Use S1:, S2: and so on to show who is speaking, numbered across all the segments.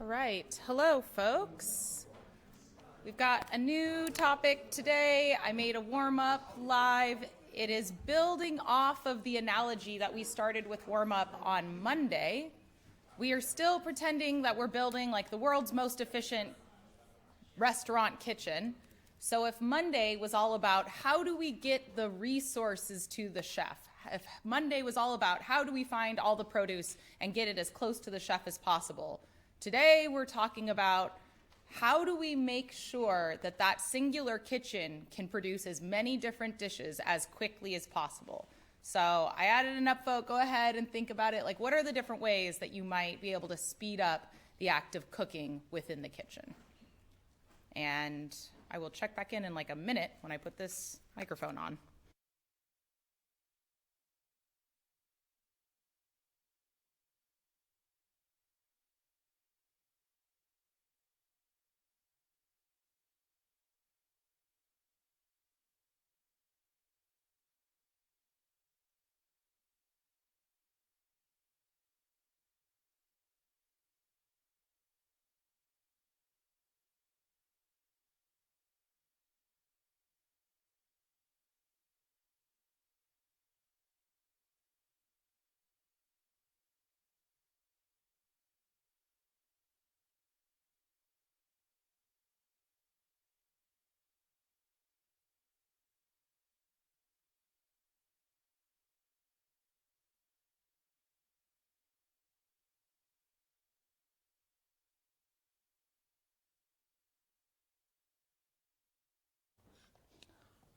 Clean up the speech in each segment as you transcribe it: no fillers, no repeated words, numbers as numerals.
S1: All right. Hello, folks. We've got a new topic today. I made a warm-up live. It is building off of the analogy that we started with warm-up on Monday. We are still pretending that we're building like the world's most efficient restaurant kitchen. So if Monday was all about how do we get the resources to the chef, if Monday was all about how do we find all the produce and get it as close to the chef as possible, today we're talking about how do we make sure that that singular kitchen can produce as many different dishes as quickly as possible. So I added an upvote. Go ahead and think about it. Like, what are the different ways that you might be able to speed up the act of cooking within the kitchen? And I will check back in like a minute when I put this microphone on.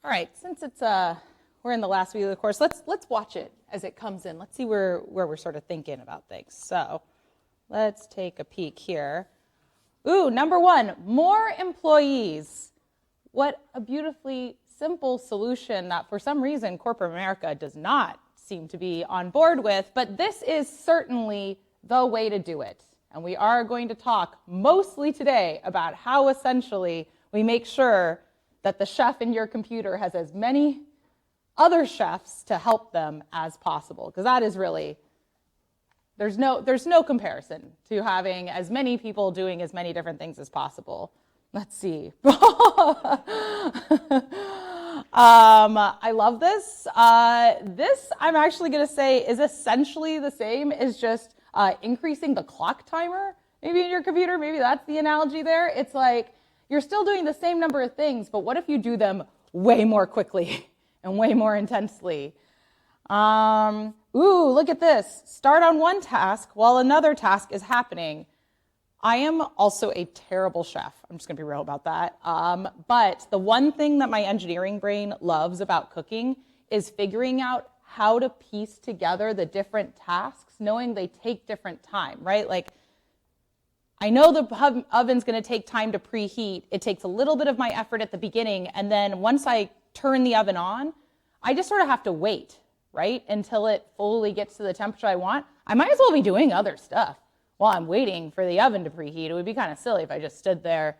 S1: All right, since it's we're in the last week of the course, let's watch it as it comes in. Let's see where we're sort of thinking about things. So let's take a peek here. Ooh, number one, more employees. What a beautifully simple solution that for some reason corporate America does not seem to be on board with, but this is certainly the way to do it. And we are going to talk mostly today about how essentially we make sure that the chef in your computer has as many other chefs to help them as possible, because that is really, there's no comparison to having as many people doing as many different things as possible. Let's see. I love this. This, I'm actually going to say, is essentially the same as just increasing the clock timer, maybe in your computer. Maybe that's the analogy there. It's like, you're still doing the same number of things, but what if you do them way more quickly and way more intensely? Ooh, look at this. Start on one task while another task is happening. I am also a terrible chef. I'm just going to be real about that. But the one thing that my engineering brain loves about cooking is figuring out how to piece together the different tasks, knowing they take different time, right? Like, I know the oven's going to take time to preheat. It takes a little bit of my effort at the beginning, and then once I turn the oven on, I just sort of have to wait, right, until it fully gets to the temperature I want. I might as well be doing other stuff while I'm waiting for the oven to preheat. It would be kind of silly if I just stood there.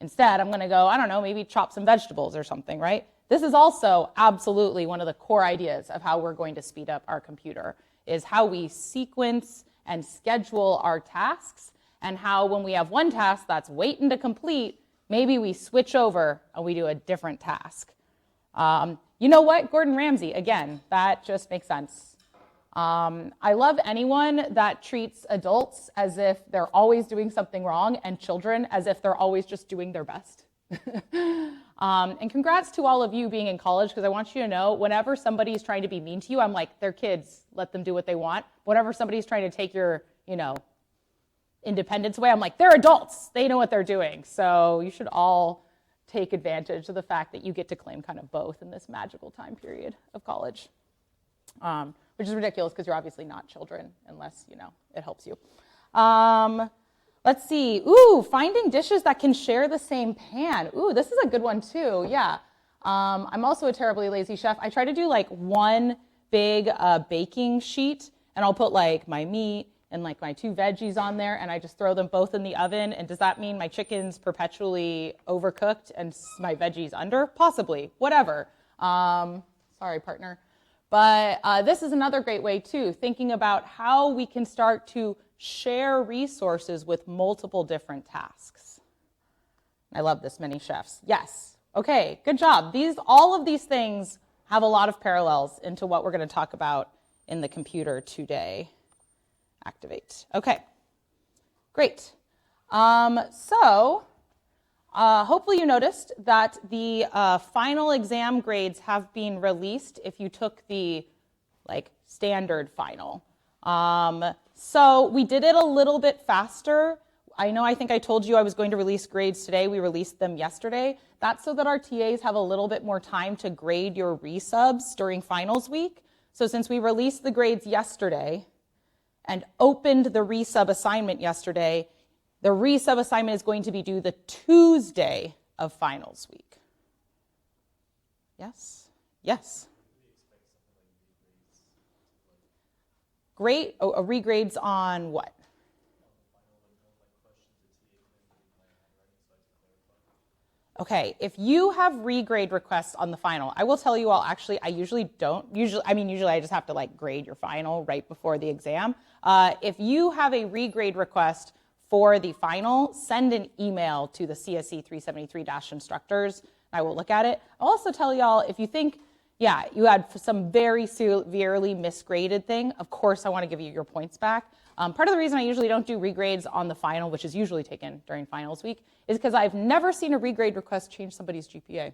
S1: Instead, I'm going to go, I don't know, maybe chop some vegetables or something, right? This is also absolutely one of the core ideas of how we're going to speed up our computer, is how we sequence and schedule our tasks, and how when we have one task that's waiting to complete, maybe we switch over and we do a different task. You know what? Gordon Ramsay, again, that just makes sense. I love anyone that treats adults as if they're always doing something wrong and children as if they're always just doing their best. And congrats to all of you being in college, because I want you to know, whenever somebody's trying to be mean to you, I'm like, they're kids, let them do what they want. Whenever somebody's trying to take your, independence away, I'm like, they're adults, they know what they're doing. So you should all take advantage of the fact that you get to claim kind of both in this magical time period of college, which is ridiculous because you're obviously not children unless, it helps you. Let's see. Ooh, finding dishes that can share the same pan. Ooh, this is a good one too. Yeah. I'm also a terribly lazy chef. I try to do like one big baking sheet, and I'll put like my meat and like my two veggies on there, and I just throw them both in the oven. And does that mean my chicken's perpetually overcooked and my veggies under? Possibly. Whatever. Sorry, partner. But this is another great way too, thinking about how we can start to share resources with multiple different tasks. I love this, many chefs. Yes. Okay, good job. All of these things have a lot of parallels into what we're going to talk about in the computer today. Activate. Okay, great. Hopefully you noticed that the final exam grades have been released if you took the standard final. So we did it a little bit faster. I think I told you I was going to release grades today. We released them yesterday. That's so that our TAs have a little bit more time to grade your resubs during finals week. So since we released the grades yesterday and opened the resub assignment yesterday, the resub assignment is going to be due the Tuesday of finals week. Yes? Yes. Great. Oh, regrades on what? Okay, if you have regrade requests on the final, I will tell you all, actually, I usually don't. Usually I just have to grade your final right before the exam. If you have a regrade request for the final, send an email to the CSE 373-instructors. I will look at it. I'll also tell y'all, if you think, you had some very severely misgraded thing, of course I want to give you your points back. Part of the reason I usually don't do regrades on the final, which is usually taken during finals week, is because I've never seen a regrade request change somebody's GPA.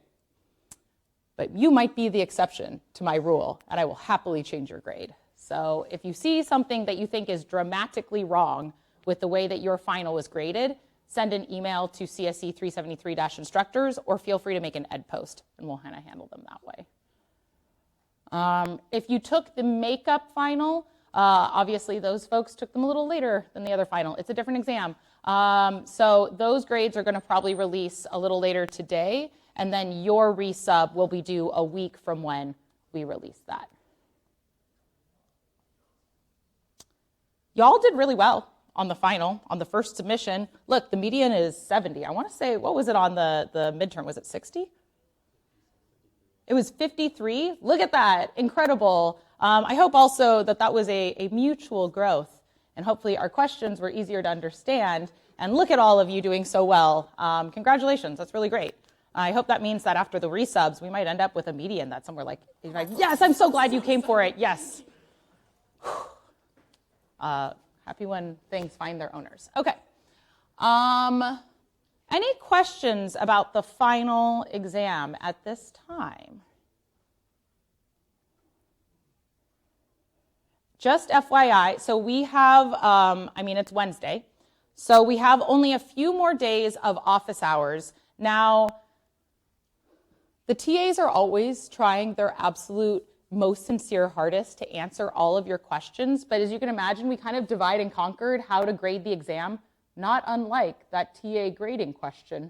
S1: But you might be the exception to my rule, and I will happily change your grade. So if you see something that you think is dramatically wrong with the way that your final was graded, send an email to CSE 373-instructors, or feel free to make an ed post, and we'll kind of handle them that way. If you took the makeup final, obviously those folks took them a little later than the other final. It's a different exam. So those grades are going to probably release a little later today, and then your resub will be due a week from when we release that. Y'all did really well on the final, on the first submission. Look, the median is 70. I want to say, what was it on the midterm? Was it 60? It was 53. Look at that. Incredible. I hope also that was a mutual growth, and hopefully our questions were easier to understand. And look at all of you doing so well. Congratulations. That's really great. I hope that means that after the resubs, we might end up with a median that's somewhere like, yes, I'm so glad you came for it. Yes. Happy when things find their owners. Okay. Any questions about the final exam at this time? Just FYI, so we have, it's Wednesday, so we have only a few more days of office hours. Now, the TAs are always trying their absolute most sincere hardest to answer all of your questions, but as you can imagine, we kind of divide and conquered how to grade the exam, not unlike that TA grading question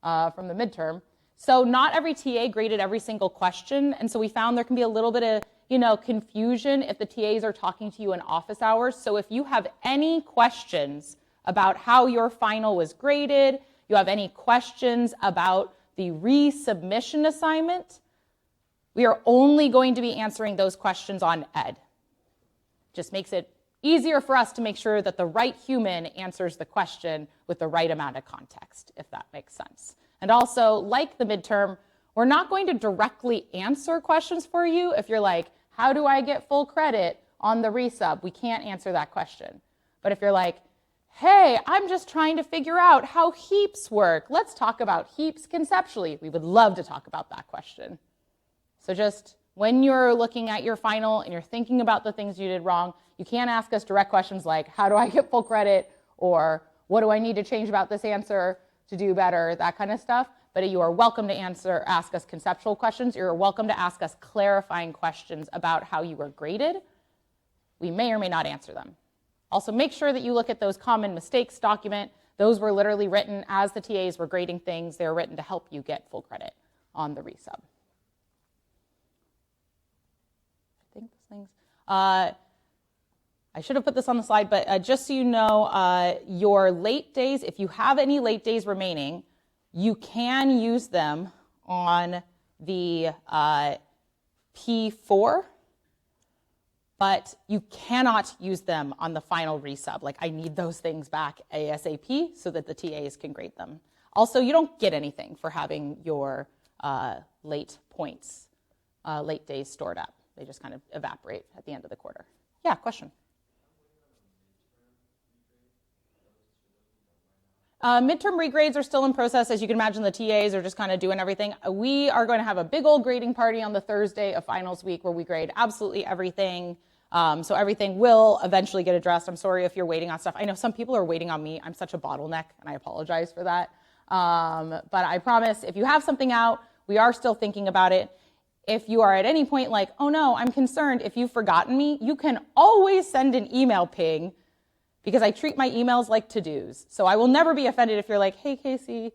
S1: from the midterm. So not every TA graded every single question, and so we found there can be a little bit of confusion if the TAs are talking to you in office hours. So if you have any questions about how your final was graded, you have any questions about the resubmission assignment, we are only going to be answering those questions on ed. Just makes it easier for us to make sure that the right human answers the question with the right amount of context, if that makes sense. And also, like the midterm, we're not going to directly answer questions for you. If you're like, how do I get full credit on the resub? We can't answer that question. But if you're like, hey, I'm just trying to figure out how heaps work. Let's talk about heaps conceptually. We would love to talk about that question. So just when you're looking at your final and you're thinking about the things you did wrong, you can't ask us direct questions like, how do I get full credit? Or what do I need to change about this answer to do better? That kind of stuff. But you are welcome to ask us conceptual questions. You're welcome to ask us clarifying questions about how you were graded. We may or may not answer them. Also, make sure that you look at those common mistakes document. Those were literally written as the TAs were grading things. They were written to help you get full credit on the resub. I think those things. I should have put this on the slide, but just so you know, your late days, if you have any late days remaining, you can use them on the P4. but you cannot use them on the final resub. Like, I need those things back ASAP so that the TAs can grade them. Also, you don't get anything for having your late points, late days stored up. They just kind of evaporate at the end of the quarter. Yeah, question? Midterm regrades are still in process. As you can imagine, the TAs are just kind of doing everything. We are going to have a big old grading party on the Thursday of finals week where we grade absolutely everything. So everything will eventually get addressed. I'm sorry if you're waiting on stuff. I know some people are waiting on me. I'm such a bottleneck, and I apologize for that. But I promise, if you have something out, we are still thinking about it. If you are at any point like, oh no, I'm concerned, if you've forgotten me, you can always send an email ping, because I treat my emails like to-dos. So I will never be offended if you're like, hey, Casey,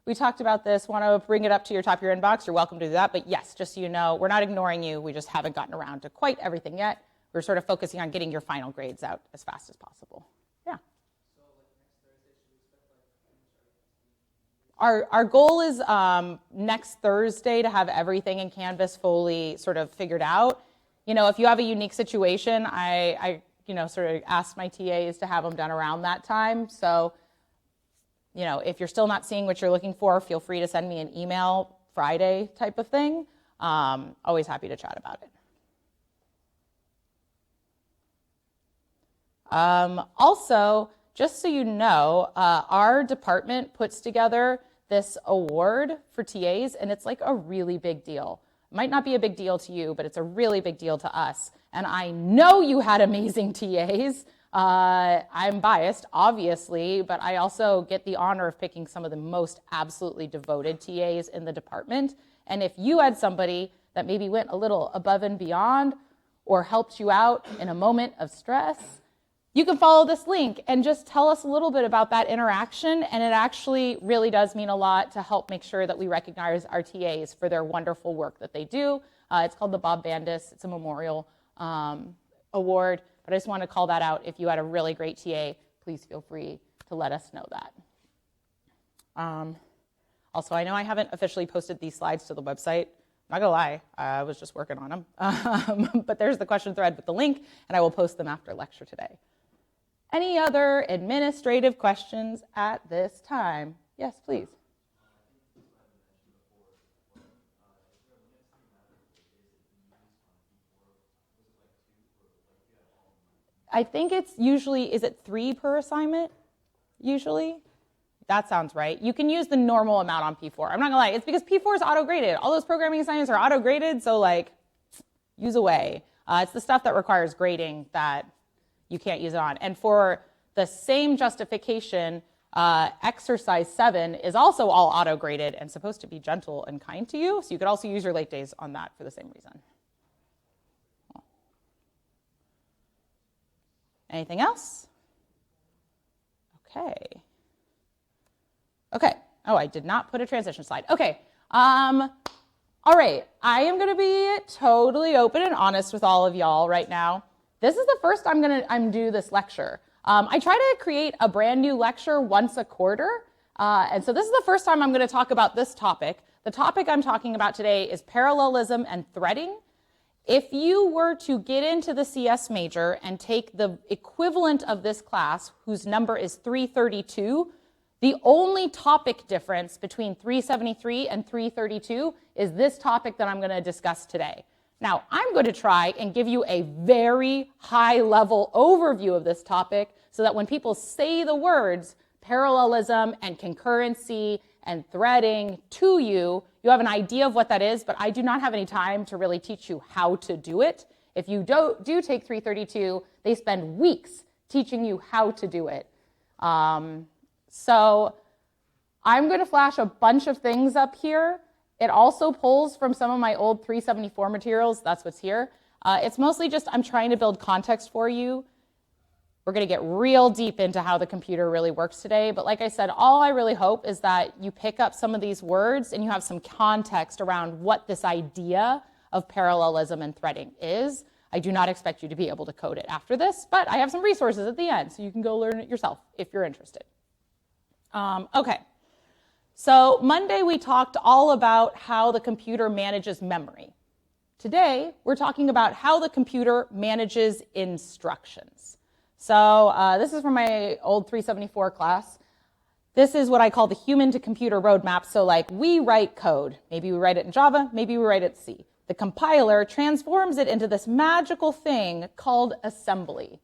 S1: we talked about this, want to bring it up to your top of your inbox, you're welcome to do that. But yes, just so you know, we're not ignoring you. We just haven't gotten around to quite everything yet. We're sort of focusing on getting your final grades out as fast as possible. Yeah. So our goal is next Thursday to have everything in Canvas fully sort of figured out. You know, if you have a unique situation, I sort of asked my TAs to have them done around that time. So, you know, if you're still not seeing what you're looking for, feel free to send me an email Friday type of thing. Always happy to chat about it. Also, just so you know, our department puts together this award for TAs, and it's like a really big deal. It might not be a big deal to you, but it's a really big deal to us. And I know you had amazing TAs. I'm biased, obviously, but I also get the honor of picking some of the most absolutely devoted TAs in the department. And if you had somebody that maybe went a little above and beyond or helped you out in a moment of stress, you can follow this link and just tell us a little bit about that interaction. And it actually really does mean a lot to help make sure that we recognize our TAs for their wonderful work that they do. It's called the Bob Bandis. It's a memorial award, but I just want to call that out. If you had a really great TA, please feel free to let us know that. Also, I know I haven't officially posted these slides to the website. I'm not gonna lie, I was just working on them. But there's the question thread with the link, and I will post them after lecture today. Any other administrative questions at this time? Yes, please. I think it's usually, is it 3 per assignment? Usually? That sounds right. You can use the normal amount on P4. I'm not gonna lie, it's because P4 is auto-graded. All those programming assignments are auto-graded, so like, use away. It's the stuff that requires grading that you can't use it on. And for the same justification, exercise 7 is also all auto-graded and supposed to be gentle and kind to you, so you could also use your late days on that for the same reason. Anything else? Okay. Oh, I did not put a transition slide. Okay. All right. I am going to be totally open and honest with all of y'all right now. This is the first I'm do this lecture. I try to create a brand new lecture once a quarter. And so this is the first time I'm going to talk about this topic. The topic I'm talking about today is parallelism and threading. If you were to get into the CS major and take the equivalent of this class, whose number is 332, the only topic difference between 373 and 332 is this topic that I'm going to discuss today. Now, I'm going to try and give you a very high-level overview of this topic so that when people say the words parallelism and concurrency and threading to you, you have an idea of what that is, but I do not have any time to really teach you how to do it. If you do take 332, they spend weeks teaching you how to do it. So I'm going to flash a bunch of things up here. It also pulls from some of my old 374 materials. That's what's here. It's mostly just I'm trying to build context for you. We're going to get real deep into how the computer really works today. But like I said, all I really hope is that you pick up some of these words and you have some context around what this idea of parallelism and threading is. I do not expect you to be able to code it after this, but I have some resources at the end so you can go learn it yourself if you're interested. Okay. So Monday we talked all about how the computer manages memory. Today, we're talking about how the computer manages instructions. So this is from my old 374 class. This is what I call the human to computer roadmap. So like we write code. Maybe we write it in Java, maybe we write it in C. The compiler transforms it into this magical thing called assembly.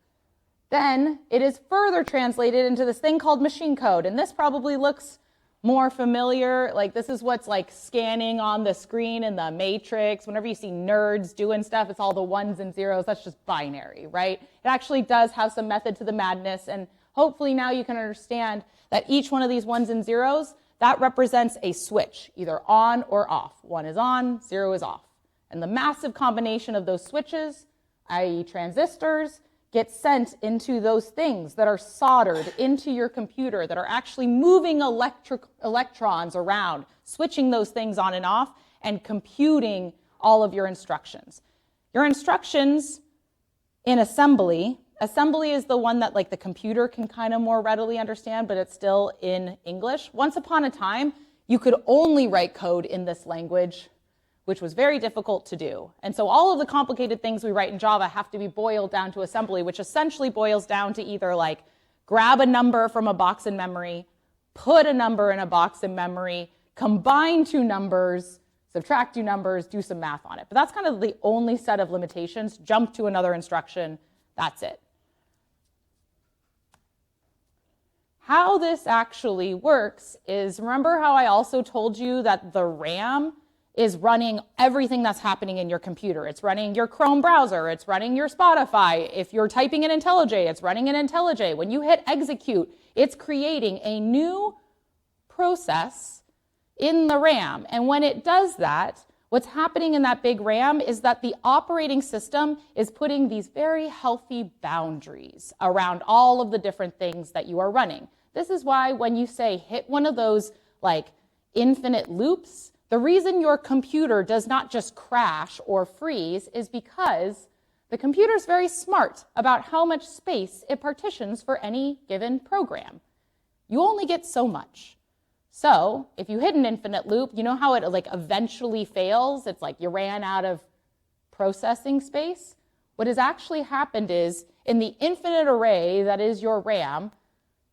S1: Then it is further translated into this thing called machine code. And this probably looks more familiar. Like this is what's like scanning on the screen in the matrix. Whenever you see nerds doing stuff, it's all the ones and zeros. That's just binary, right? It actually does have some method to the madness. And hopefully now you can understand that each one of these ones and zeros, that represents a switch, either on or off. 1 is on, 0 is off. And the massive combination of those switches, i.e. transistors, get sent into those things that are soldered into your computer that are actually moving electrons around, switching those things on and off, and computing all of your instructions. Your instructions in assembly is the one that like the computer can kind of more readily understand, but it's still in English. Once upon a time, you could only write code in this language, which was very difficult to do. And so all of the complicated things we write in Java have to be boiled down to assembly, which essentially boils down to either like grab a number from a box in memory, put a number in a box in memory, combine two numbers, subtract two numbers, do some math on it. But that's kind of the only set of limitations. Jump to another instruction, that's it. How this actually works is, remember how I also told you that the RAM is running everything that's happening in your computer. It's running your Chrome browser, it's running your Spotify. If you're typing in IntelliJ, it's running in IntelliJ. When you hit execute, it's creating a new process in the RAM. And when it does that, what's happening in that big RAM is that the operating system is putting these very healthy boundaries around all of the different things that you are running. This is why when you say hit one of those like infinite loops, the reason your computer does not just crash or freeze is because the computer is very smart about how much space it partitions for any given program. You only get so much. So if you hit an infinite loop, you know how it like eventually fails? It's like you ran out of processing space. What has actually happened is in the infinite array that is your RAM,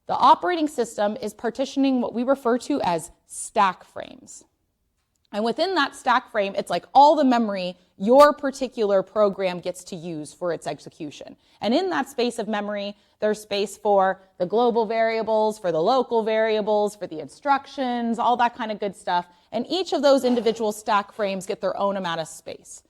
S1: the operating system is partitioning what we refer to as stack frames. And within that stack frame, it's like all the memory your particular program gets to use for its execution. And in that space of memory, there's space for the global variables, for the local variables, for the instructions, all that kind of good stuff. And each of those individual stack frames get their own amount of space.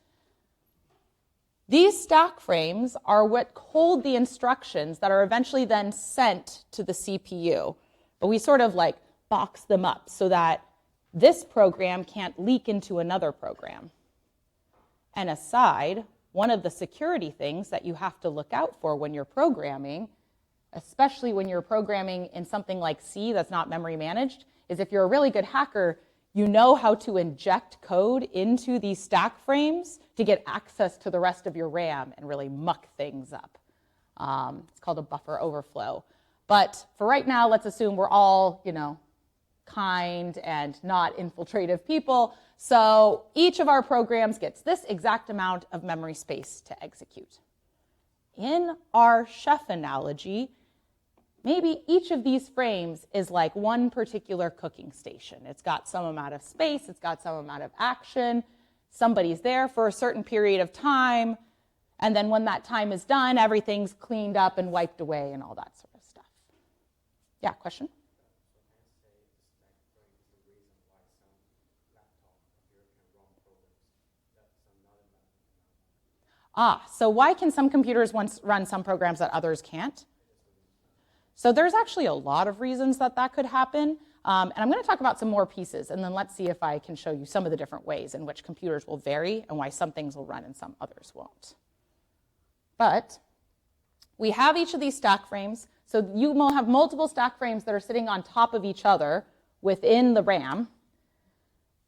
S1: These stack frames are what hold the instructions that are eventually then sent to the CPU. But we sort of like box them up so that this program can't leak into another program. And aside, one of the security things that you have to look out for when you're programming, especially when you're programming in something like C that's not memory managed, is if you're a really good hacker, you know how to inject code into these stack frames to get access to the rest of your RAM and really muck things up. It's called a buffer overflow. But for right now, let's assume we're all, kind and not infiltrative people. So each of our programs gets this exact amount of memory space to execute. In our chef analogy, maybe each of these frames is like one particular cooking station. It's got some amount of space, it's got some amount of action, somebody's there for a certain period of time, and then when that time is done, everything's cleaned up and wiped away and all that sort of stuff. Yeah, question? So why can some computers run some programs that others can't? So there's actually a lot of reasons that that could happen. And I'm going to talk about some more pieces, and then let's see if I can show you some of the different ways in which computers will vary and why some things will run and some others won't. But we have each of these stack frames. So you will have multiple stack frames that are sitting on top of each other within the RAM.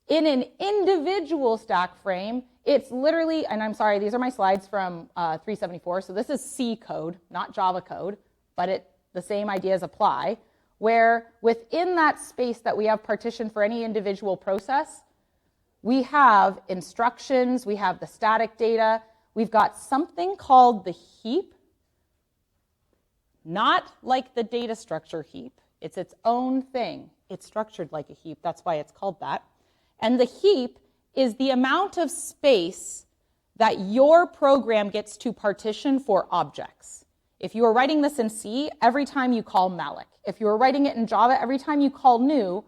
S1: In an individual stack frame, it's literally, and I'm sorry, these are my slides from 374, so this is C code, not Java code, but the same ideas apply, where within that space that we have partitioned for any individual process, we have instructions, we have the static data, we've got something called the heap, not like the data structure heap. It's its own thing. It's structured like a heap. That's why it's called that. And the heap is the amount of space that your program gets to partition for objects. If you are writing this in C, every time you call malloc. If you are writing it in Java, every time you call new,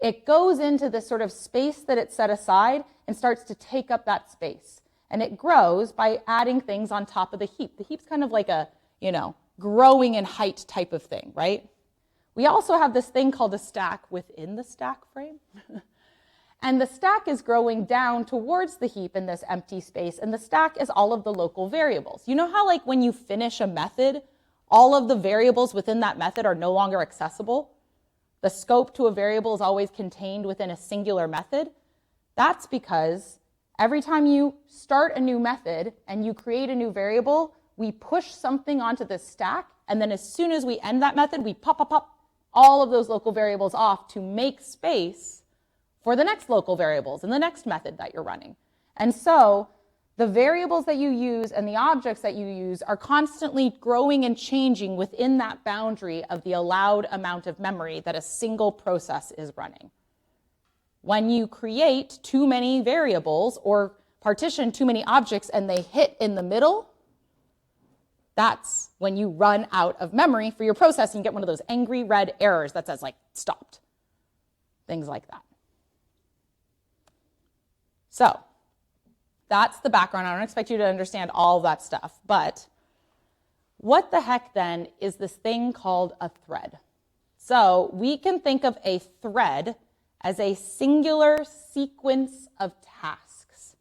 S1: it goes into this sort of space that it's set aside and starts to take up that space. And it grows by adding things on top of the heap. The heap's kind of like a, growing in height type of thing, right? We also have this thing called a stack within the stack frame. And the stack is growing down towards the heap in this empty space, and the stack is all of the local variables. You know how like when you finish a method, all of the variables within that method are no longer accessible? The scope to a variable is always contained within a singular method. That's because every time you start a new method and you create a new variable, we push something onto this stack, and then as soon as we end that method, we pop all of those local variables off to make space for the next local variables in the next method that you're running. And so the variables that you use and the objects that you use are constantly growing and changing within that boundary of the allowed amount of memory that a single process is running. When you create too many variables or partition too many objects and they hit in the middle, that's when you run out of memory for your process and you get one of those angry red errors that says like stopped. Things like that. So that's the background. I don't expect you to understand all of that stuff, but what the heck then is this thing called a thread? So we can think of a thread as a singular sequence of tasks.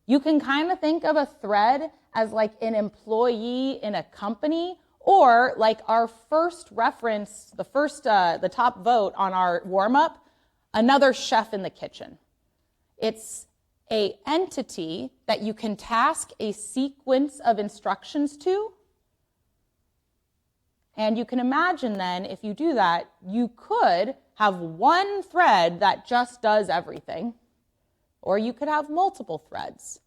S1: You can kind of think of a thread as like an employee in a company, or like our first reference, the top vote on our warm-up, another chef in the kitchen. It's an entity that you can task a sequence of instructions to. And you can imagine then, if you do that, you could have one thread that just does everything, or you could have multiple threads,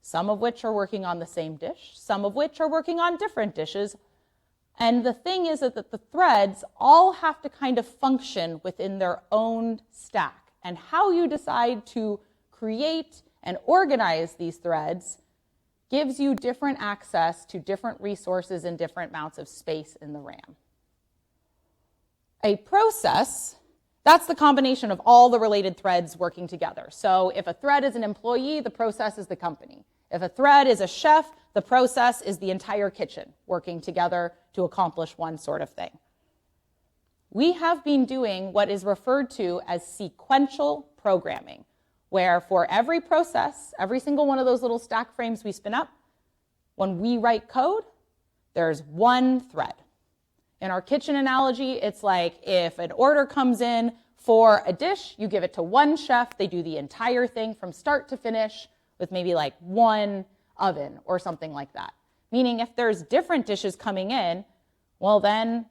S1: some of which are working on the same dish, some of which are working on different dishes. And the thing is that the threads all have to kind of function within their own stack. And how you decide to create and organize these threads gives you different access to different resources and different amounts of space in the RAM. A process, that's the combination of all the related threads working together. So if a thread is an employee, the process is the company. If a thread is a chef, the process is the entire kitchen working together to accomplish one sort of thing. We have been doing what is referred to as sequential programming, where for every process, every single one of those little stack frames we spin up, when we write code, there's one thread. In our kitchen analogy, it's like if an order comes in for a dish, you give it to one chef, they do the entire thing from start to finish with maybe like one oven or something like that. Meaning if there's different dishes coming in, well then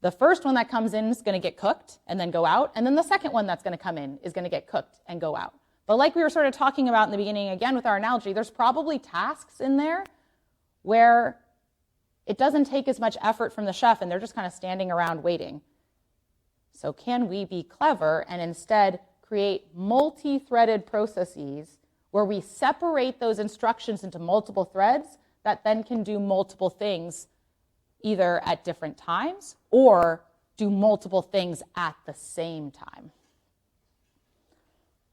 S1: the first one that comes in is going to get cooked and then go out, and then the second one that's going to come in is going to get cooked and go out. But like we were sort of talking about in the beginning again with our analogy, there's probably tasks in there where it doesn't take as much effort from the chef and they're just kind of standing around waiting. So can we be clever and instead create multi-threaded processes where we separate those instructions into multiple threads that then can do multiple things either at different times or do multiple things at the same time?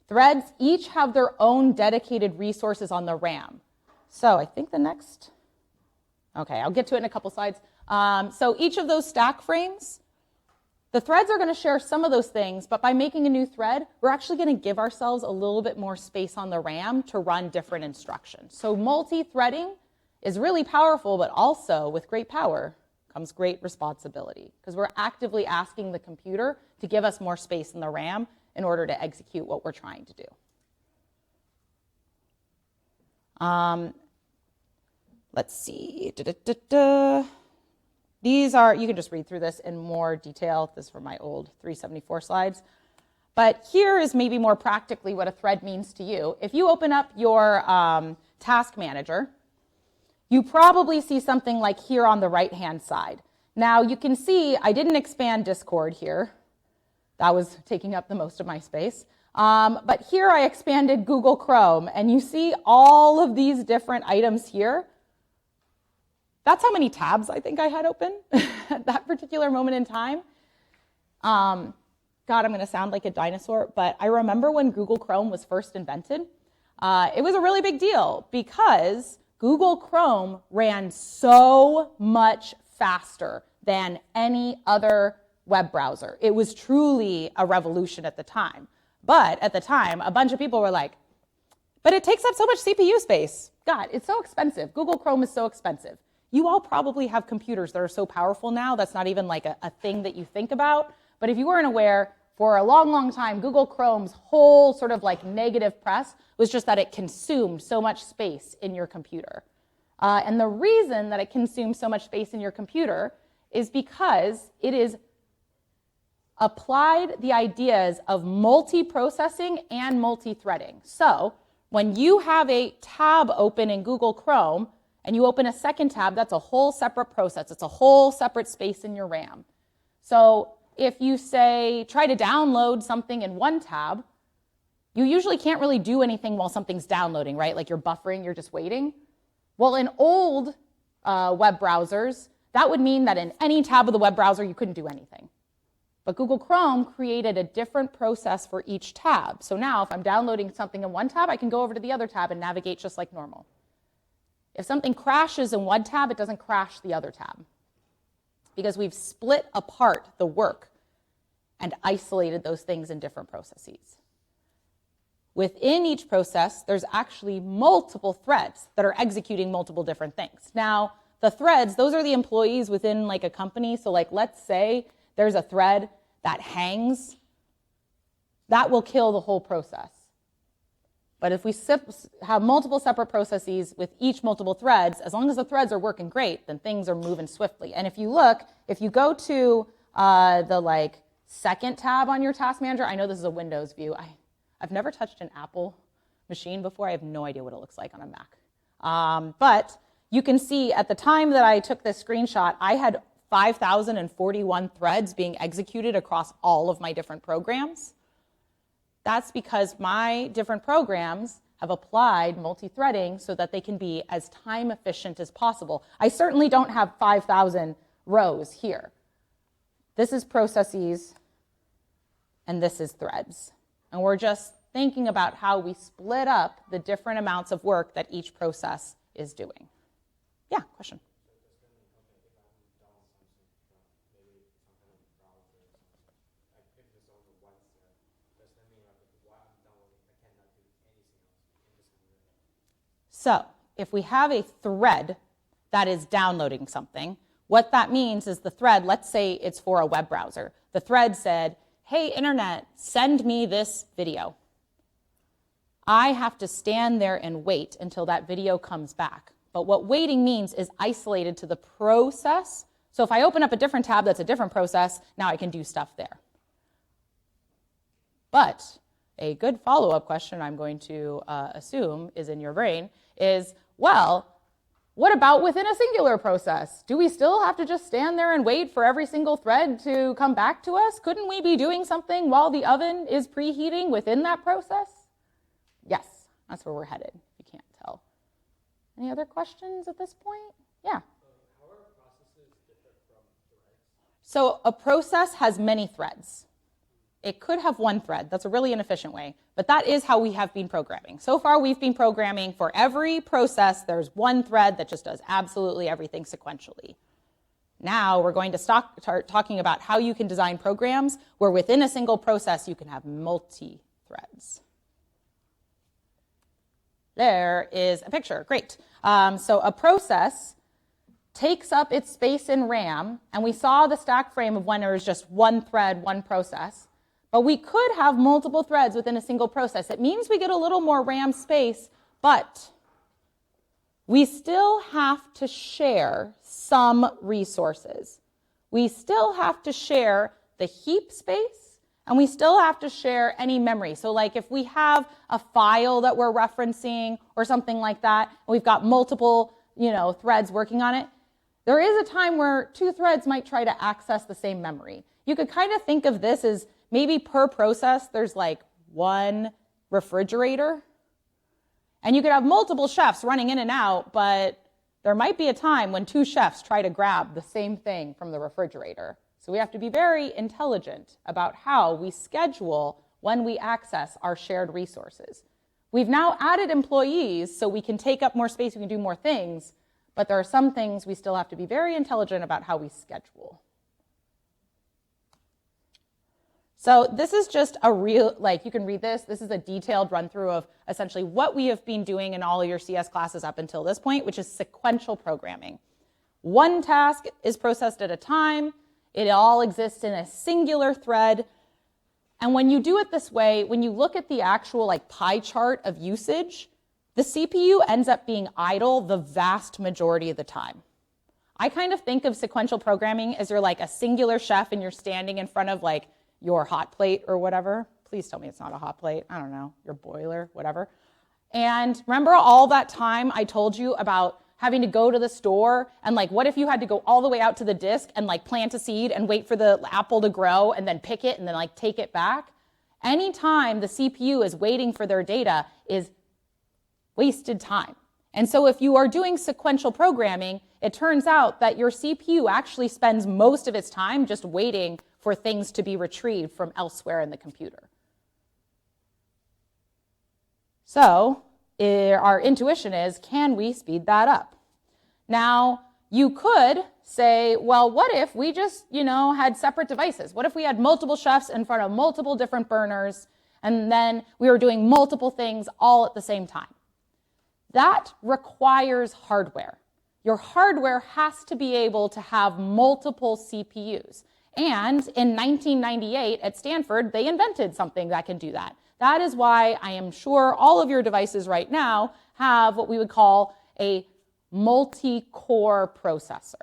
S1: Threads each have their own dedicated resources on the RAM. So I think okay, I'll get to it in a couple slides. So each of those stack frames, the threads are going to share some of those things, but by making a new thread, we're actually going to give ourselves a little bit more space on the RAM to run different instructions. So multi-threading is really powerful, but also with great power comes great responsibility, because we're actively asking the computer to give us more space in the RAM in order to execute what we're trying to do. Let's see. These are, you can just read through this in more detail. This is from my old 374 slides. But here is maybe more practically what a thread means to you. If you open up your task manager, you probably see something like here on the right-hand side. Now, you can see I didn't expand Discord here. That was taking up the most of my space. But here I expanded Google Chrome, and you see all of these different items here. That's how many tabs I think I had open at that particular moment in time. God, I'm going to sound like a dinosaur, but I remember when Google Chrome was first invented. It was a really big deal because Google Chrome ran so much faster than any other web browser. It was truly a revolution at the time. But at the time, a bunch of people were like, but it takes up so much CPU space. God, it's so expensive. Google Chrome is so expensive. You all probably have computers that are so powerful now, that's not even like a thing that you think about. But if you weren't aware, for a long, long time, Google Chrome's whole sort of like negative press was just that it consumed so much space in your computer. And the reason that it consumes so much space in your computer is because it is applied the ideas of multi-processing and multi-threading. So when you have a tab open in Google Chrome and you open a second tab, that's a whole separate process. It's a whole separate space in your RAM. So if you say, try to download something in one tab, you usually can't really do anything while something's downloading, right? Like you're buffering, you're just waiting. Well, in old web browsers, that would mean that in any tab of the web browser, you couldn't do anything. But Google Chrome created a different process for each tab. So now if I'm downloading something in one tab, I can go over to the other tab and navigate just like normal. If something crashes in one tab, it doesn't crash the other tab, because we've split apart the work and isolated those things in different processes. Within each process, there's actually multiple threads that are executing multiple different things. Now, the threads, those are the employees within like a company. So like, let's say there's a thread that hangs, that will kill the whole process. But if we have multiple separate processes with each multiple threads, as long as the threads are working great, then things are moving swiftly. And if you look, if you go to the like second tab on your task manager, I know this is a Windows view. I've never touched an Apple machine before. I have no idea what it looks like on a Mac. But you can see at the time that I took this screenshot, I had 5,041 threads being executed across all of my different programs. That's because my different programs have applied multi-threading so that they can be as time efficient as possible. I certainly don't have 5,000 rows here. This is processes, and this is threads. And we're just thinking about how we split up the different amounts of work that each process is doing. Yeah, question? So if we have a thread that is downloading something, what that means is the thread, let's say it's for a web browser. The thread said, hey, internet, send me this video. I have to stand there and wait until that video comes back. But what waiting means is isolated to the process. So if I open up a different tab that's a different process, now I can do stuff there. But a good follow-up question I'm going to assume is in your brain is, well, what about within a singular process? Do we still have to just stand there and wait for every single thread to come back to us? Couldn't we be doing something while the oven is preheating within that process? Yes, that's where we're headed, if you can't tell. Any other questions at this point? Yeah.
S2: How are processes different from threads?
S1: So a process has many threads. It could have one thread. That's a really inefficient way, but that is how we have been programming. So far, we've been programming for every process, there's one thread that just does absolutely everything sequentially. Now we're going to start talking about how you can design programs where within a single process you can have multi-threads. There is a picture, great. So a process takes up its space in RAM, and we saw the stack frame of when there was just one thread, one process. But we could have multiple threads within a single process. It means we get a little more RAM space, but we still have to share some resources. We still have to share the heap space, And we still have to share any memory. So like if we have a file that we're referencing or something like that, and we've got multiple, threads working on it, there is a time where two threads might try to access the same memory. You could kind of think of this as maybe per process, there's like one refrigerator. And you could have multiple chefs running in and out, but there might be a time when two chefs try to grab the same thing from the refrigerator. So we have to be very intelligent about how we schedule when we access our shared resources. We've now added employees so we can take up more space, we can do more things, but there are some things we still have to be very intelligent about how we schedule. So this is just a real, you can read this. This is a detailed run through of essentially what we have been doing in all of your CS classes up until this point, which is sequential programming. One task is processed at a time. It all exists in a singular thread. And when you do it this way, when you look at the actual pie chart of usage, the CPU ends up being idle the vast majority of the time. I kind of think of sequential programming as you're like a singular chef and you're standing in front of your hot plate or whatever. Please tell me it's not a hot plate. I don't know, your boiler, whatever. And remember all that time I told you about having to go to the store and what if you had to go all the way out to the disk and plant a seed and wait for the apple to grow and then pick it and then take it back? Anytime the CPU is waiting for their data is wasted time. And so if you are doing sequential programming, it turns out that your CPU actually spends most of its time just waiting for things to be retrieved from elsewhere in the computer. So our intuition is, can we speed that up? Now, you could say, well, what if we just, had separate devices? What if we had multiple chefs in front of multiple different burners, and then we were doing multiple things all at the same time? That requires hardware. Your hardware has to be able to have multiple CPUs. And in 1998 at Stanford, they invented something that can do that. That is why I am sure all of your devices right now have what we would call a multi-core processor.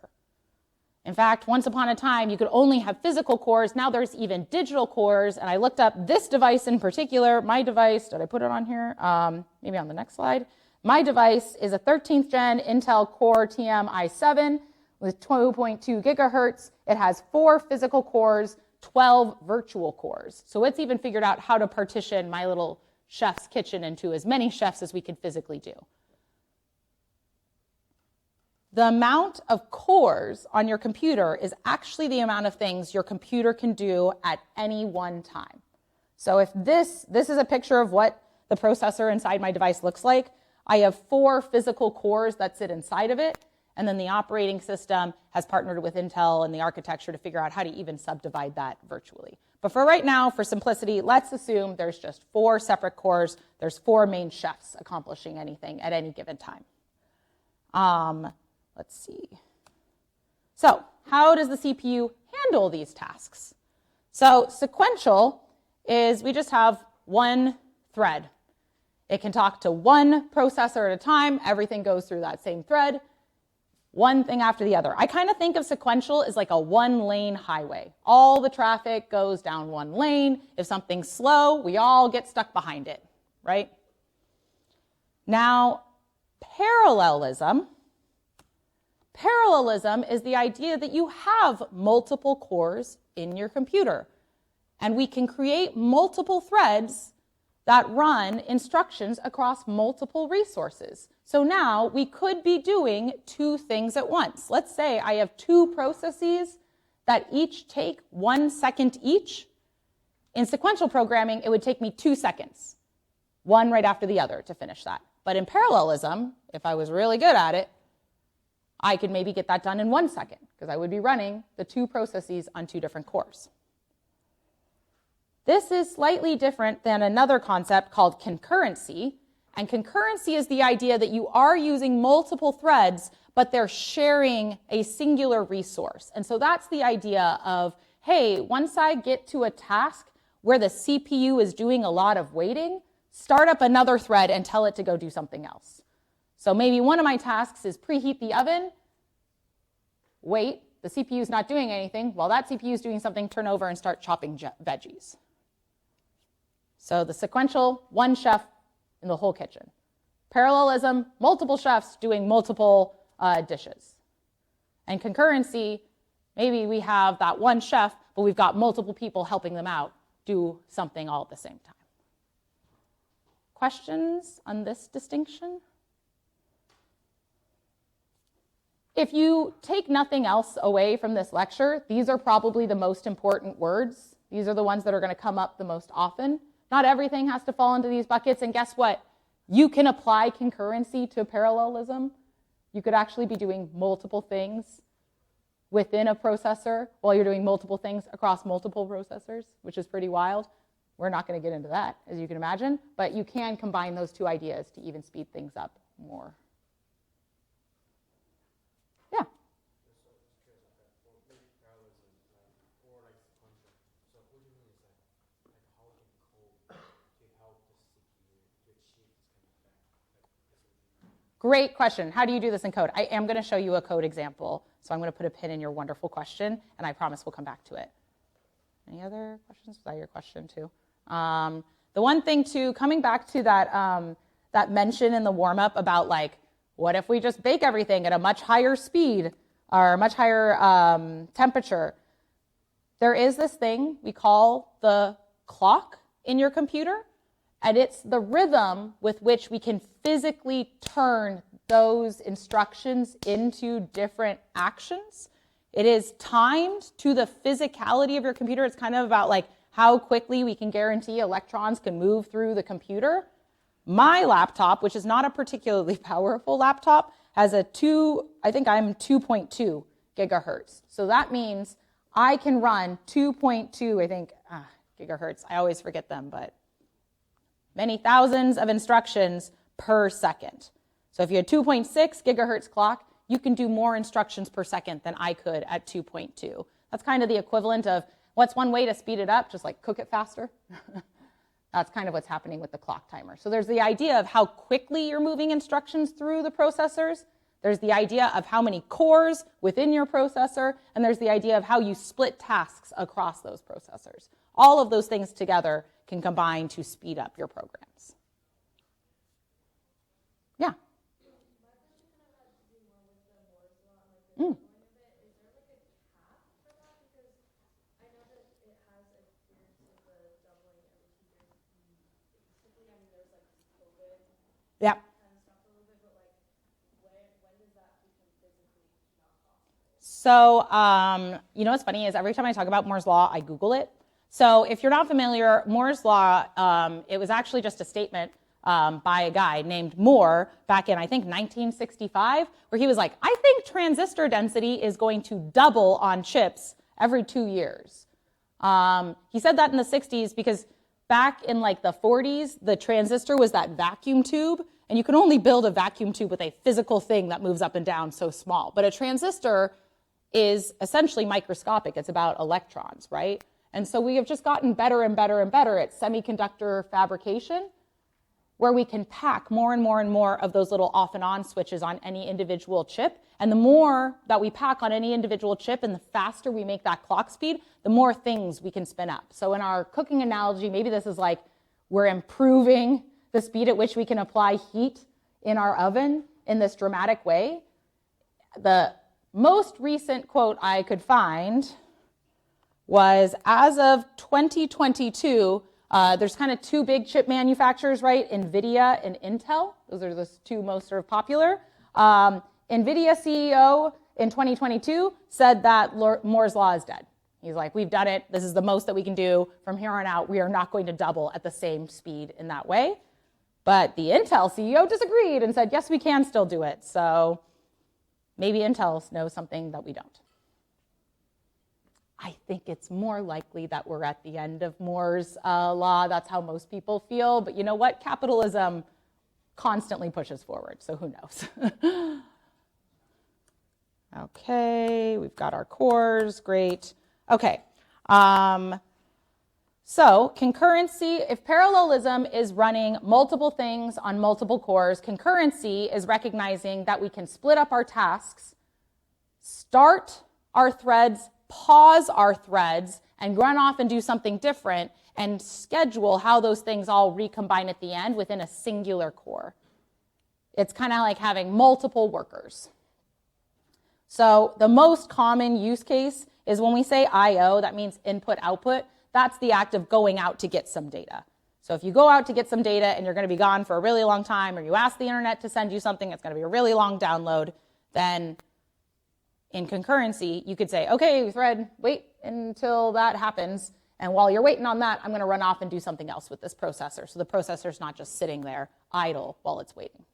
S1: In fact, once upon a time, you could only have physical cores. Now there's even digital cores. And I looked up this device in particular. My device, did I put it on here? Maybe on the next slide. My device is a 13th gen Intel Core TM i7 with 2.2 gigahertz. It has 4 physical cores, 12 virtual cores. So it's even figured out how to partition my little chef's kitchen into as many chefs as we can physically do. The amount of cores on your computer is actually the amount of things your computer can do at any one time. So if this is a picture of what the processor inside my device looks like, I have 4 physical cores that sit inside of it, and then the operating system has partnered with Intel and the architecture to figure out how to even subdivide that virtually. But for right now, for simplicity, let's assume there's just 4 separate cores. There's 4 main chefs accomplishing anything at any given time. Let's see. So how does the CPU handle these tasks? So sequential is we just have one thread. It can talk to one processor at a time. Everything goes through that same thread, one thing after the other. I kind of think of sequential as like a one-lane highway. All the traffic goes down one lane. If something's slow, we all get stuck behind it, right? Now, parallelism is the idea that you have multiple cores in your computer, and we can create multiple threads that run instructions across multiple resources. So now we could be doing 2 things at once. Let's say I have 2 processes that each take 1 second each. In sequential programming, it would take me 2 seconds, one right after the other to finish that. But in parallelism, if I was really good at it, I could maybe get that done in 1 second because I would be running the 2 processes on 2 different cores. This is slightly different than another concept called concurrency. And concurrency is the idea that you are using multiple threads, but they're sharing a singular resource. And so that's the idea of, hey, once I get to a task where the CPU is doing a lot of waiting, start up another thread and tell it to go do something else. So maybe one of my tasks is preheat the oven. Wait, the CPU is not doing anything. While that CPU is doing something, turn over and start chopping veggies. So the sequential, one chef in the whole kitchen. Parallelism, multiple chefs doing multiple dishes. And concurrency, maybe we have that one chef, but we've got multiple people helping them out do something all at the same time. Questions on this distinction? If you take nothing else away from this lecture, these are probably the most important words. These are the ones that are going to come up the most often. Not everything has to fall into these buckets, and guess what? You can apply concurrency to parallelism. You could actually be doing multiple things within a processor while you're doing multiple things across multiple processors, which is pretty wild. We're not going to get into that, as you can imagine, but you can combine those two ideas to even speed things up more. Yeah. Great question. How do you do this in code? I am going to show you a code example, so I'm going to put a pin in your wonderful question, and I promise we'll come back to it. Any other questions? Was that your question too? The one thing too, coming back to that, that mention in the warm-up about like, what if we just bake everything at a much higher speed or a much higher temperature? There is this thing we call the clock in your computer, and it's the rhythm with which we can physically turn those instructions into different actions. It is timed to the physicality of your computer. It's kind of about like how quickly we can guarantee electrons can move through the computer. My laptop, which is not a particularly powerful laptop, has I think I'm 2.2 gigahertz. So that means I can run 2.2, gigahertz. I always forget them, but many thousands of instructions per second. So if you had 2.6 gigahertz clock, you can do more instructions per second than I could at 2.2. That's kind of the equivalent of what's one way to speed it up, just like cook it faster. That's kind of what's happening with the clock timer. So there's the idea of how quickly you're moving instructions through the processors. There's the idea of how many cores within your processor, and there's the idea of how you split tasks across those processors. All of those things together can combine to speed up your programs. Yeah. Mm. Yeah. So, you know what's funny is every time I talk about Moore's Law, I Google it. So if you're not familiar, Moore's Law, it was actually just a statement by a guy named Moore back in, I think, 1965, where he was like, I think transistor density is going to double on chips every 2 years. He said that in the 60s because back in like the 40s, the transistor was that vacuum tube, and you can only build a vacuum tube with a physical thing that moves up and down so small. But a transistor is essentially microscopic. It's about electrons, right? And so we have just gotten better and better and better at semiconductor fabrication, where we can pack more and more and more of those little off and on switches on any individual chip. And the more that we pack on any individual chip and the faster we make that clock speed, the more things we can spin up. So in our cooking analogy, maybe this is like we're improving the speed at which we can apply heat in our oven in this dramatic way. The most recent quote I could find was, as of 2022, there's kind of two big chip manufacturers, right? NVIDIA and Intel. Those are the two most sort of popular. NVIDIA CEO in 2022 said that Moore's Law is dead. He's like, we've done it. This is the most that we can do. From here on out, we are not going to double at the same speed in that way. But the Intel CEO disagreed and said, yes, we can still do it. So maybe Intel knows something that we don't. I think it's more likely that we're at the end of Moore's law. That's how most people feel. But you know what? Capitalism constantly pushes forward, so who knows? Okay, we've got our cores. Great. Okay. So concurrency, if parallelism is running multiple things on multiple cores, concurrency is recognizing that we can split up our tasks, start our threads pause our threads and run off and do something different and schedule how those things all recombine at the end within a singular core. It's kind of like having multiple workers. So the most common use case is when we say I/O, that means input, output. That's the act of going out to get some data. So if you go out to get some data and you're going to be gone for a really long time, or you ask the internet to send you something, it's going to be a really long download, then in concurrency, you could say, okay, thread, wait until that happens. And while you're waiting on that, I'm going to run off and do something else with this processor. So the processor's not just sitting there idle while it's waiting.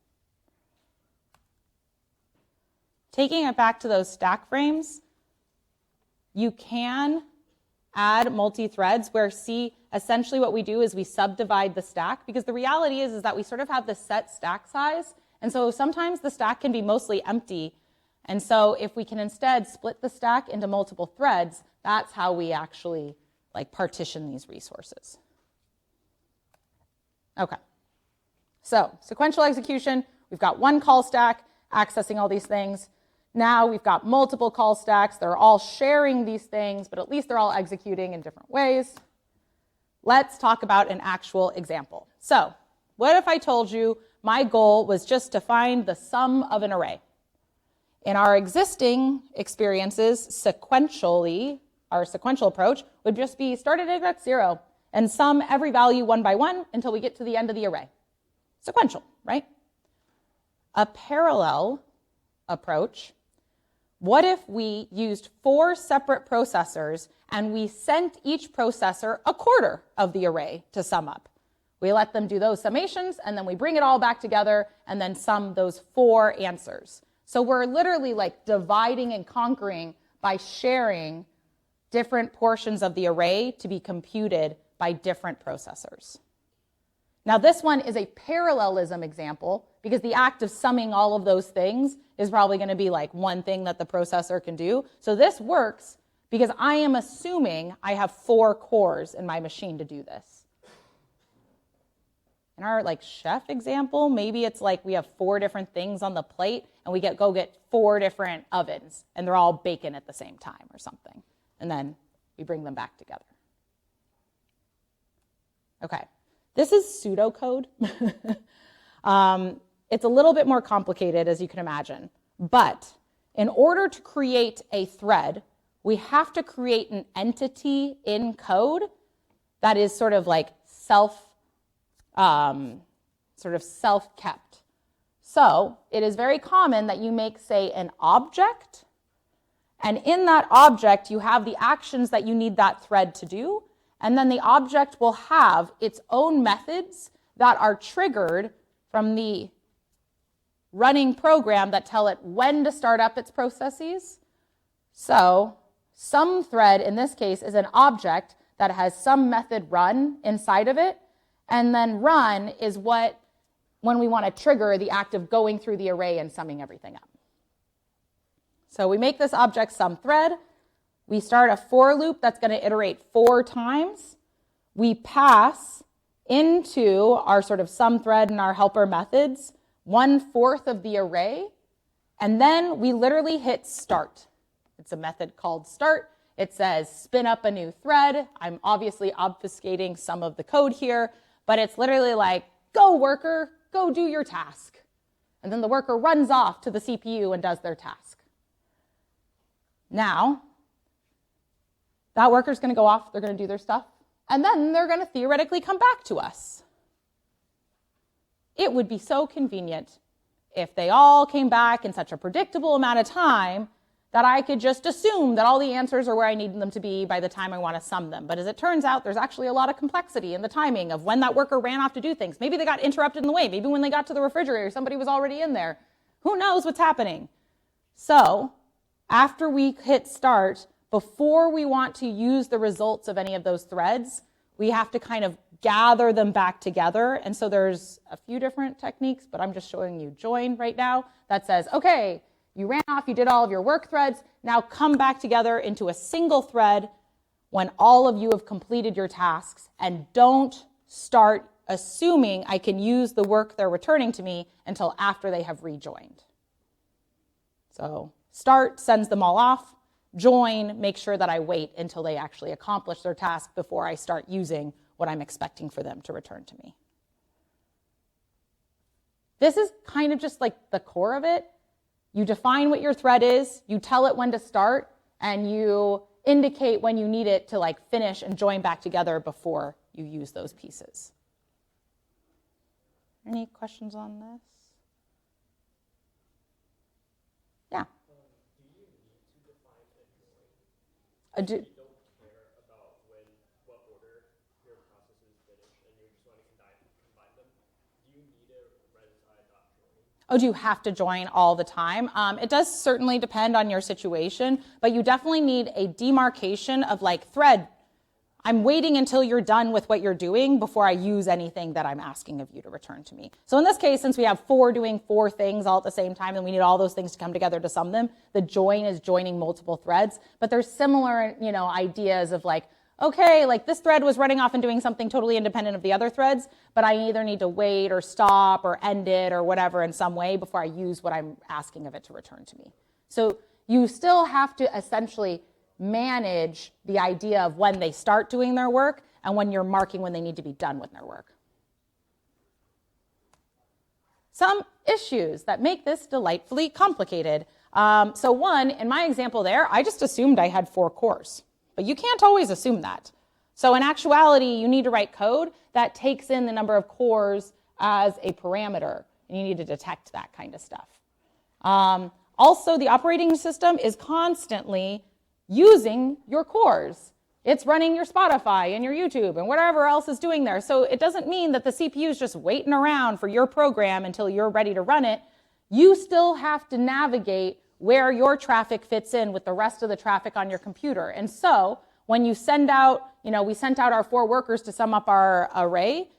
S1: Taking it back to those stack frames, you can add multi-threads where essentially what we do is we subdivide the stack, because the reality is that we sort of have this set stack size. And so sometimes the stack can be mostly empty. And so if we can instead split the stack into multiple threads, that's how we actually partition these resources. Okay. So sequential execution, we've got one call stack accessing all these things. Now we've got multiple call stacks. They're all sharing these things, but at least they're all executing in different ways. Let's talk about an actual example. So what if I told you my goal was just to find the sum of an array? In our existing experiences, our sequential approach would just be start at index 0 and sum every value one by one until we get to the end of the array. Sequential, right? A parallel approach, what if we used 4 separate processors and we sent each processor a quarter of the array to sum up? We let them do those summations, and then we bring it all back together and then sum those 4 answers. So we're literally dividing and conquering by sharing different portions of the array to be computed by different processors. Now this one is a parallelism example because the act of summing all of those things is probably going to be one thing that the processor can do. So this works because I am assuming I have 4 cores in my machine to do this. In our chef example, maybe it's we have 4 different things on the plate and we go get 4 different ovens and they're all baking at the same time or something. And then we bring them back together. Okay, this is pseudocode. It's a little bit more complicated, as you can imagine. But in order to create a thread, we have to create an entity in code that is sort of self-kept. So it is very common that you make, say, an object, and in that object you have the actions that you need that thread to do, and then the object will have its own methods that are triggered from the running program that tell it when to start up its processes. So some thread in this case is an object that has some method run inside of it, and then run is when we want to trigger the act of going through the array and summing everything up. So we make this object sum thread. We start a for loop that's going to iterate 4 times. We pass into our sort of sum thread and our helper methods 1/4 of the array, and then we literally hit start. It's a method called start. It says spin up a new thread. I'm obviously obfuscating some of the code here, but it's literally go worker, go do your task. And then the worker runs off to the CPU and does their task. Now, that worker's going to go off, they're going to do their stuff, and then they're going to theoretically come back to us. It would be so convenient if they all came back in such a predictable amount of time that I could just assume that all the answers are where I need them to be by the time I want to sum them. But as it turns out, there's actually a lot of complexity in the timing of when that worker ran off to do things. Maybe they got interrupted in the way. Maybe when they got to the refrigerator, somebody was already in there. Who knows what's happening? So after we hit start, before we want to use the results of any of those threads, we have to kind of gather them back together. And so there's a few different techniques, but I'm just showing you join right now that says, okay, you ran off, you did all of your work threads, now come back together into a single thread when all of you have completed your tasks, and don't start assuming I can use the work they're returning to me until after they have rejoined. So start sends them all off, join, make sure that I wait until they actually accomplish their task before I start using what I'm expecting for them to return to me. This is kind of just like the core of it. You define what your thread is, you tell it when to start, and you indicate when you need it to like finish and join back together before you use those pieces. Any questions on this? Yeah.
S2: Do you need to define a join? You don't care about what order your processes finish, and you just want to combine them. Do you need a res.join?
S1: Oh, do you have to join all the time? It does certainly depend on your situation, but you definitely need a demarcation of like thread. I'm waiting until you're done with what you're doing before I use anything that I'm asking of you to return to me. So in this case, since we have 4 doing 4 things all at the same time, and we need all those things to come together to sum them, the join is joining multiple threads. But there's similar, ideas of like, okay, like this thread was running off and doing something totally independent of the other threads, but I either need to wait or stop or end it or whatever in some way before I use what I'm asking of it to return to me. So you still have to essentially manage the idea of when they start doing their work and when you're marking when they need to be done with their work. Some issues that make this delightfully complicated. So one, in my example there, I just assumed I had 4 cores, but you can't always assume that. So in actuality, you need to write code that takes in the number of cores as a parameter, and you need to detect that kind of stuff. Also, the operating system is constantly using your cores. It's running your Spotify and your YouTube and whatever else is doing there. So it doesn't mean that the CPU is just waiting around for your program until you're ready to run it. You still have to navigate where your traffic fits in with the rest of the traffic on your computer. And so when you send out, we sent out our 4 workers to sum up our array,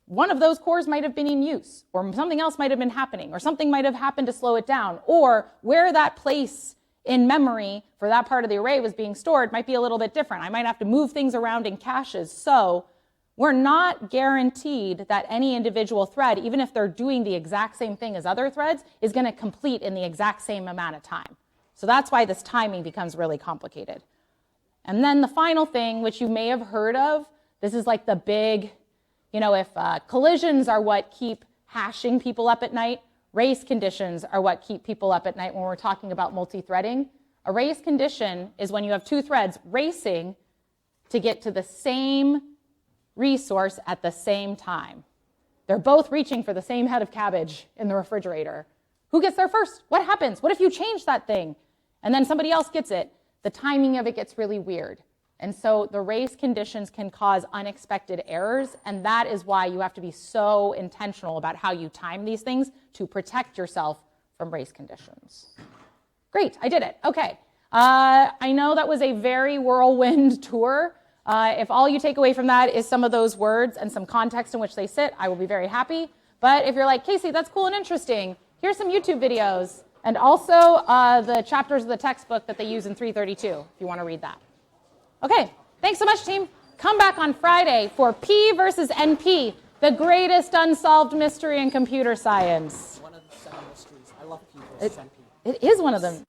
S1: one of those cores might have been in use, or something else might have been happening, or something might have happened to slow it down, or where that place in memory for that part of the array was being stored might be a little bit different. I might have to move things around in caches. So we're not guaranteed that any individual thread, even if they're doing the exact same thing as other threads, is going to complete in the exact same amount of time. So that's why this timing becomes really complicated. And then the final thing, which you may have heard of, this is like the big, if collisions are what keep hashing people up at night, race conditions are what keep people up at night when we're talking about multi-threading. A race condition is when you have 2 threads racing to get to the same resource at the same time. They're both reaching for the same head of cabbage in the refrigerator. Who gets there first? What happens? What if you change that thing? And then somebody else gets it. The timing of it gets really weird. And so the race conditions can cause unexpected errors, and that is why you have to be so intentional about how you time these things to protect yourself from race conditions. Great, I did it. Okay. I know that was a very whirlwind tour. If all you take away from that is some of those words and some context in which they sit, I will be very happy. But if you're like, Casey, that's cool and interesting, here's some YouTube videos, and also the chapters of the textbook that they use in 332, if you want to read that. Okay, thanks so much, team. Come back on Friday for P versus NP, the greatest unsolved mystery in computer science.
S3: One of the 7 mysteries. I love P versus NP.
S1: It is one of them.